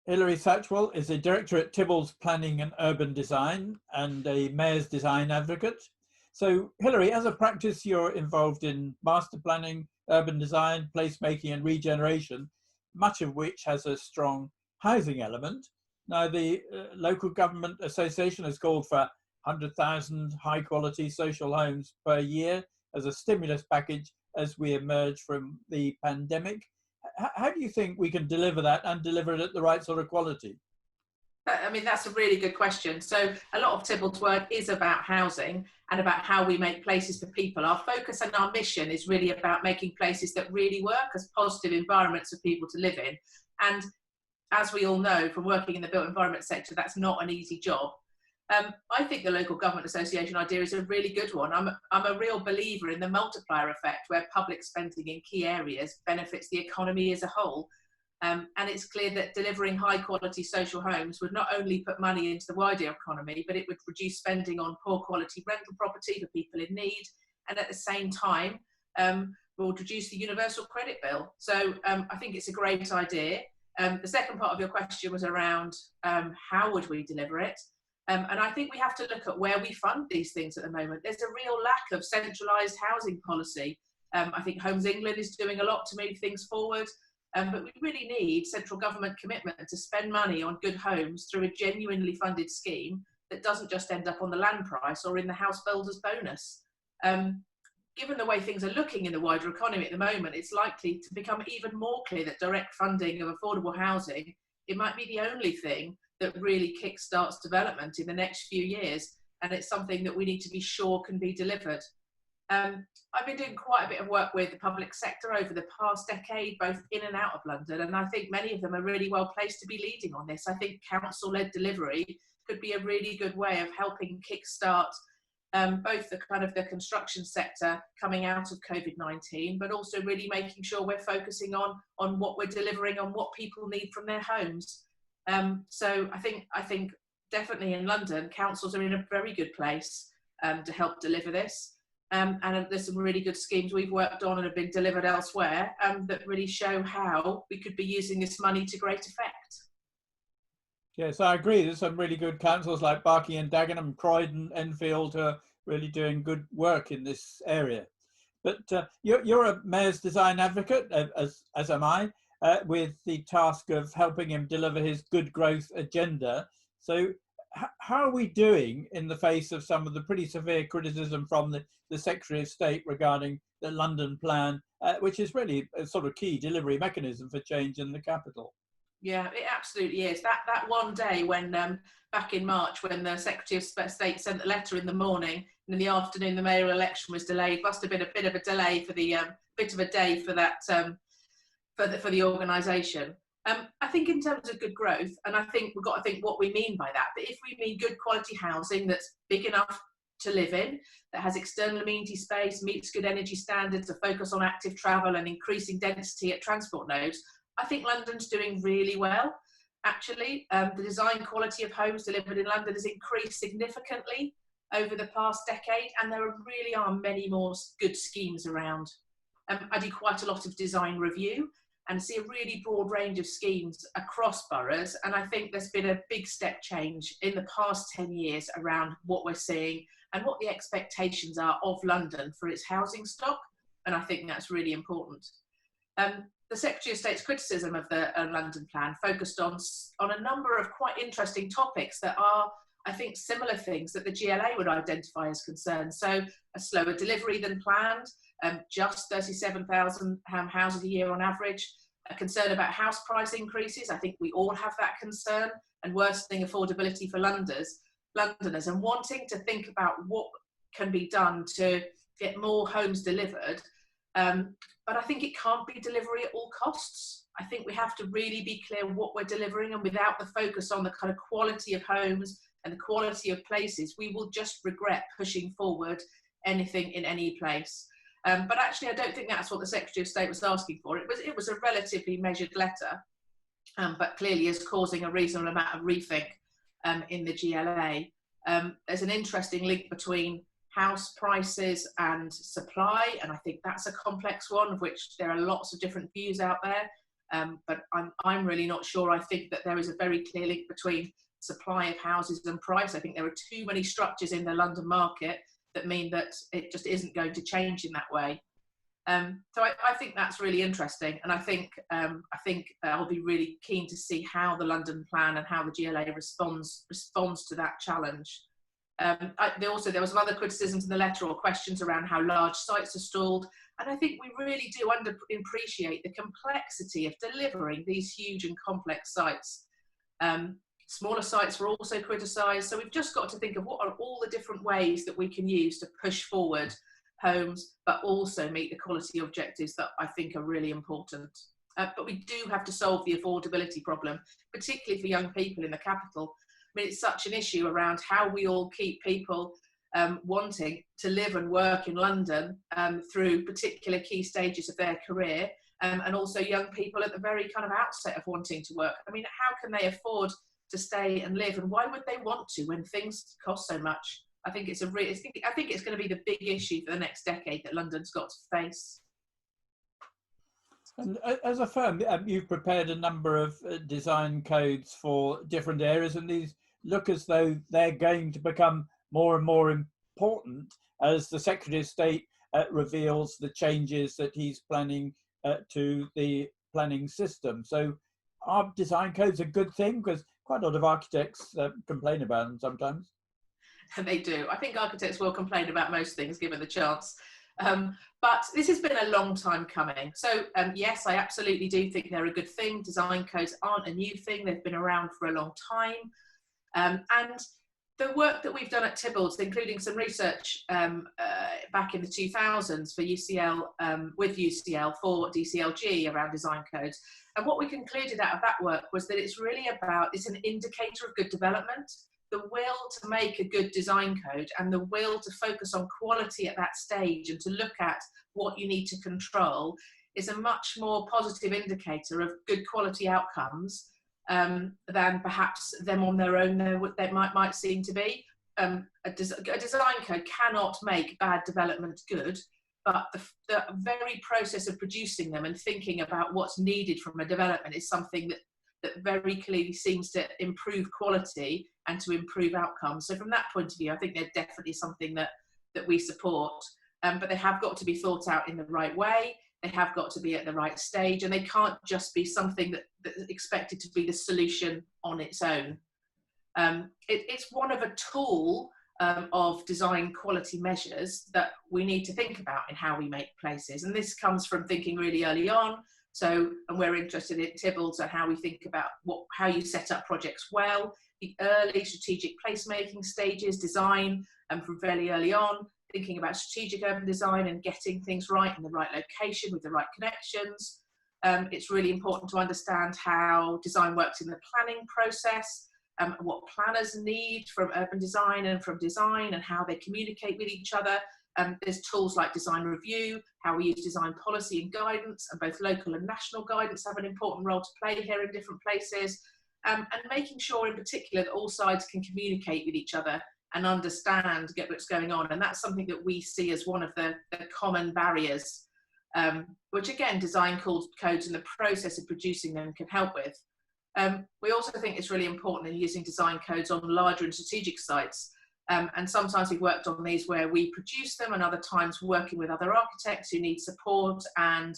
Hilary Satchwell is a director at Tibbalds Planning and Urban Design and a mayor's design advocate. So, Hilary, as a practice, you're involved in master planning, urban design, placemaking, and regeneration, much of which has a strong housing element. Now, the local government association has called for 100,000 high-quality social homes per year as a stimulus package as we emerge from the pandemic. How do you think we can deliver that and deliver it at the right sort of quality? I mean, that's a really good question. So a lot of Tibbalds work is about housing and about how we make places for people. Our focus and our mission is really about making places that really work as positive environments for people to live in. And as we all know from working in the built environment sector, that's not an easy job. I think the local government association idea is a really good one. I'm a real believer in the multiplier effect, where public spending in key areas benefits the economy as a whole. And it's clear that delivering high quality social homes would not only put money into the wider economy, but it would reduce spending on poor quality rental property for people in need, and at the same time will reduce the universal credit bill. So I think it's a great idea. The second part of your question was around how would we deliver it? And I think we have to look at where we fund these things at the moment. There's a real lack of centralised housing policy. I think Homes England is doing a lot to move things forward, but we really need central government commitment to spend money on good homes through a genuinely funded scheme that doesn't just end up on the land price or in the house builder's bonus. Given the way things are looking in the wider economy at the moment, it's likely to become even more clear that direct funding of affordable housing, it might be the only thing that really kickstarts development in the next few years, and it's something that we need to be sure can be delivered. I've been doing quite a bit of work with the public sector over the past decade, both in and out of London, and I think many of them are really well placed to be leading on this. I think council-led delivery could be a really good way of helping kickstart both the construction sector coming out of COVID-19, but also really making sure we're focusing on what we're delivering, on what people need from their homes. So I think definitely in London, councils are in a very good place to help deliver this. And there's some really good schemes we've worked on and have been delivered elsewhere that really show how we could be using this money to great effect. Yes, I agree. There's some really good councils like Barking and Dagenham, Croydon, Enfield, who are really doing good work in this area. But you're a mayor's design advocate, as am I, with the task of helping him deliver his good growth agenda. So how are we doing in the face of some of the pretty severe criticism from the Secretary of State regarding the London plan, which is really a sort of key delivery mechanism for change in the capital? Yeah, it absolutely is. That one day when back in March, when the Secretary of State sent the letter in the morning, and in the afternoon the mayoral election was delayed, must have been a bit of a delay for the bit of a day for that for the organisation. I think in terms of good growth, and I think we've got to think what we mean by that. But if we mean good quality housing that's big enough to live in, that has external amenity space, meets good energy standards, a focus on active travel and increasing density at transport nodes, I think London's doing really well. Actually, the design quality of homes delivered in London has increased significantly over the past decade, and there really are many more good schemes around. I do quite a lot of design review and see a really broad range of schemes across boroughs, and I think there's been a big step change in the past 10 years around what we're seeing and what the expectations are of London for its housing stock, and I think that's really important. The Secretary of State's criticism of the London plan focused on a number of quite interesting topics that are, I think, similar things that the GLA would identify as concerns. So a slower delivery than planned, just 37,000 houses a year on average, a concern about house price increases. I think we all have that concern, and worsening affordability for Londoners, and wanting to think about what can be done to get more homes delivered. But I think it can't be delivery at all costs. I think we have to really be clear what we're delivering, and without the focus on the kind of quality of homes and the quality of places, we will just regret pushing forward anything in any place. But actually, I don't think that's what the Secretary of State was asking for. It was a relatively measured letter, but clearly is causing a reasonable amount of rethink in the GLA. There's an interesting link between house prices and supply, and I think that's a complex one, of which there are lots of different views out there. But I'm really not sure. I think that there is a very clear link between supply of houses and price. I think there are too many structures in the London market that mean that it just isn't going to change in that way. So I think that's really interesting, and I think I'll be really keen to see how the London plan and how the GLA responds to that challenge. There was some other criticisms in the letter or questions around how large sites are stalled, and I think we really do appreciate the complexity of delivering these huge and complex sites. Smaller sites were also criticised, so we've just got to think of what are all the different ways that we can use to push forward homes, but also meet the quality objectives that I think are really important. But we do have to solve the affordability problem, particularly for young people in the capital. I mean, it's such an issue around how we all keep people wanting to live and work in London through particular key stages of their career, and also young people at the very kind of outset of wanting to work. I mean, how can they afford to stay and live, and why would they want to when things cost so much? I think it's I think it's going to be the big issue for the next decade that London's got to face. And as a firm, you've prepared a number of design codes for different areas, and these look as though they're going to become more and more important as the Secretary of State reveals the changes that he's planning to the planning system. So are design codes a good thing? Because quite a lot of architects complain about them sometimes. And they do. I think architects will complain about most things given the chance. But this has been a long time coming. So yes, I absolutely do think they're a good thing. Design codes aren't a new thing. They've been around for a long time. And the work that we've done at Tibbalds, including some research back in the 2000s for UCL, with UCL for DCLG around design codes. And what we concluded out of that work was that it's really about, it's an indicator of good development. The will to make a good design code and the will to focus on quality at that stage and to look at what you need to control is a much more positive indicator of good quality outcomes than perhaps them on their own they might seem to be. A design code cannot make bad development good, but the very process of producing them and thinking about what's needed from a development is something that very clearly seems to improve quality and to improve outcomes. So from that point of view, I think they're definitely something that we support, but they have got to be thought out in the right way. They have got to be at the right stage, and they can't just be something that's expected to be the solution on its own. It's one of a tool of design quality measures that we need to think about in how we make places. And this comes from thinking really early on. So, and we're interested in Tibbalds and how we think about how you set up projects well, the early strategic placemaking stages, design, and from fairly early on, thinking about strategic urban design and getting things right in the right location with the right connections. It's really important to understand how design works in the planning process, what planners need from urban design and how they communicate with each other. There's tools like design review, how we use design policy and guidance, and both local and national guidance have an important role to play here in different places, and making sure in particular that all sides can communicate with each other and understand, get what's going on. And that's something that we see as one of the common barriers, which again, design codes and the process of producing them can help with. We also think it's really important in using design codes on larger and strategic sites. And sometimes we've worked on these where we produce them, and other times working with other architects who need support and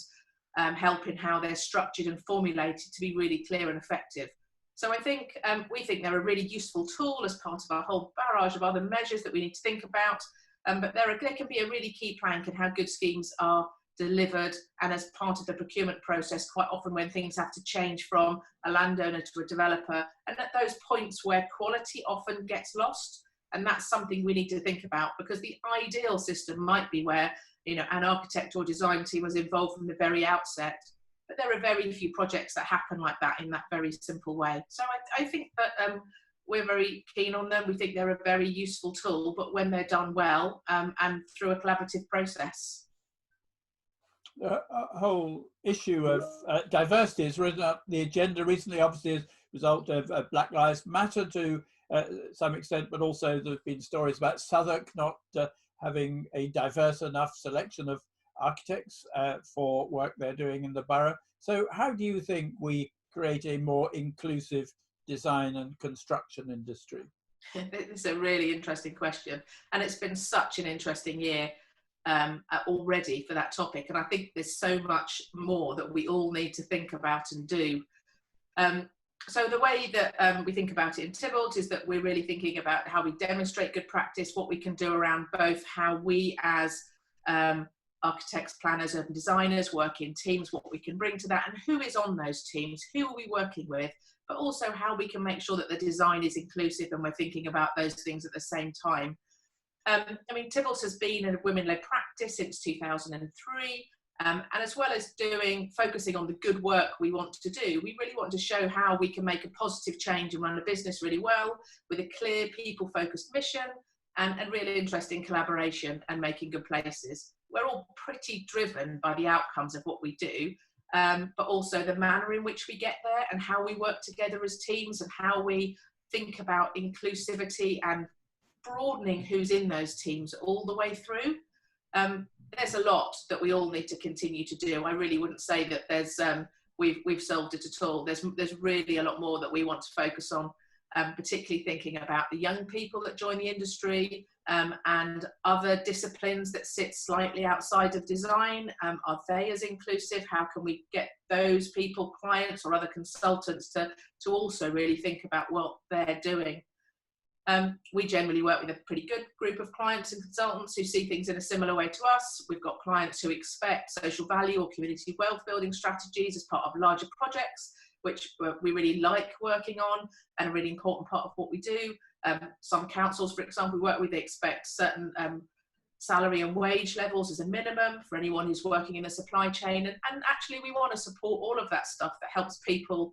help in how they're structured and formulated to be really clear and effective. So I think we think they're a really useful tool as part of our whole barrage of other measures that we need to think about. But they can be a really key plank in how good schemes are delivered, and as part of the procurement process, quite often when things have to change from a landowner to a developer, and at those points where quality often gets lost. And that's something we need to think about, because the ideal system might be where, you know, an architect or design team was involved from the very outset, but there are very few projects that happen like that in that very simple way. So I think that we're very keen on them. We think they're a very useful tool, but when they're done well and through a collaborative process. The whole issue of diversity has risen up the agenda recently, obviously as a result of Black Lives Matter to some extent, but also there have been stories about Southwark not having a diverse enough selection of architects for work they're doing in the borough. So how do you think we create a more inclusive design and construction industry? It's a really interesting question, and it's been such an interesting year already for that topic, and I think there's so much more that we all need to think about and do. So the way that we think about it in Tibbalds is that we're really thinking about how we demonstrate good practice, what we can do around both how we as architects, planners, urban designers work in teams, what we can bring to that, and who is on those teams, who are we working with, but also how we can make sure that the design is inclusive and we're thinking about those things at the same time. I mean, Tibbalds has been a women-led practice since 2003. And as well as focusing on the good work we want to do, we really want to show how we can make a positive change and run a business really well with a clear people-focused mission and really interesting collaboration and making good places. We're all pretty driven by the outcomes of what we do, but also the manner in which we get there and how we work together as teams and how we think about inclusivity and broadening who's in those teams all the way through. There's a lot that we all need to continue to do. I really wouldn't say that there's we've solved it at all. There's really a lot more that we want to focus on, particularly thinking about the young people that join the industry and other disciplines that sit slightly outside of design. Are they as inclusive? How can we get those people, clients or other consultants to also really think about what they're doing? We generally work with a pretty good group of clients and consultants who see things in a similar way to us. We've got clients who expect social value or community wealth building strategies as part of larger projects, which we really like working on and a really important part of what we do. Some councils, for example, we work with, they expect certain salary and wage levels as a minimum for anyone who's working in the supply chain. And actually we want to support all of that stuff that helps people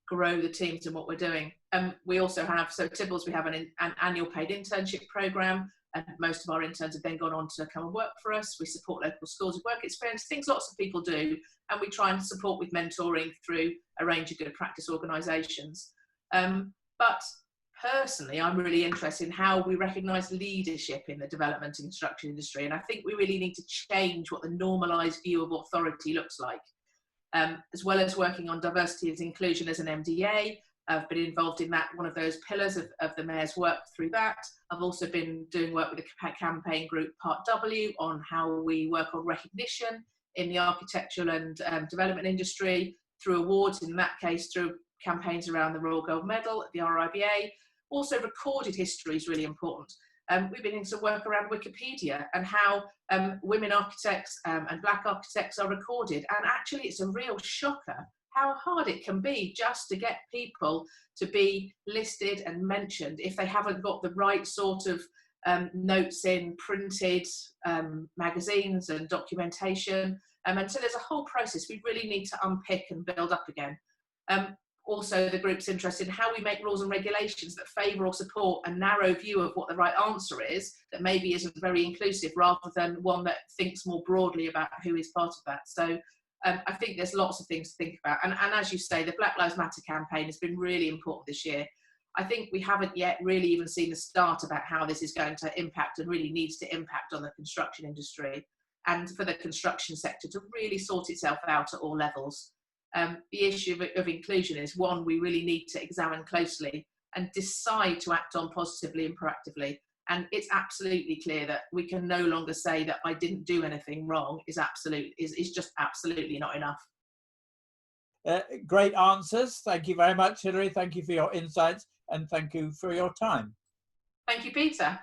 grow the teams and what we're doing. We also have, so at Tibbalds, we have an annual paid internship program, and most of our interns have then gone on to come and work for us. We support local schools with work experience, things lots of people do, and we try and support with mentoring through a range of good practice organisations. But personally, I'm really interested in how we recognise leadership in the development and construction industry, and I think we really need to change what the normalised view of authority looks like. As well as working on diversity and inclusion as an MDA, I've been involved in that, one of those pillars of the Mayor's work through that. I've also been doing work with the campaign group Part W on how we work on recognition in the architectural and development industry through awards, in that case through campaigns around the Royal Gold Medal at the RIBA. Also recorded history is really important. We've been doing some work around Wikipedia and how women architects and black architects are recorded. And actually it's a real shocker how hard it can be just to get people to be listed and mentioned if they haven't got the right sort of notes in printed magazines and documentation. And so there's a whole process we really need to unpick and build up again. Also, the group's interested in how we make rules and regulations that favour or support a narrow view of what the right answer is, that maybe isn't very inclusive, rather than one that thinks more broadly about who is part of that. So I think there's lots of things to think about. And as you say, the Black Lives Matter campaign has been really important this year. I think we haven't yet really even seen the start about how this is going to impact and really needs to impact on the construction industry, and for the construction sector to really sort itself out at all levels. The issue of inclusion is one we really need to examine closely and decide to act on positively and proactively. And it's absolutely clear that we can no longer say that I didn't do anything wrong is just absolutely not enough. Great answers. Thank you very much, Hilary. Thank you for your insights and thank you for your time. Thank you, Peter.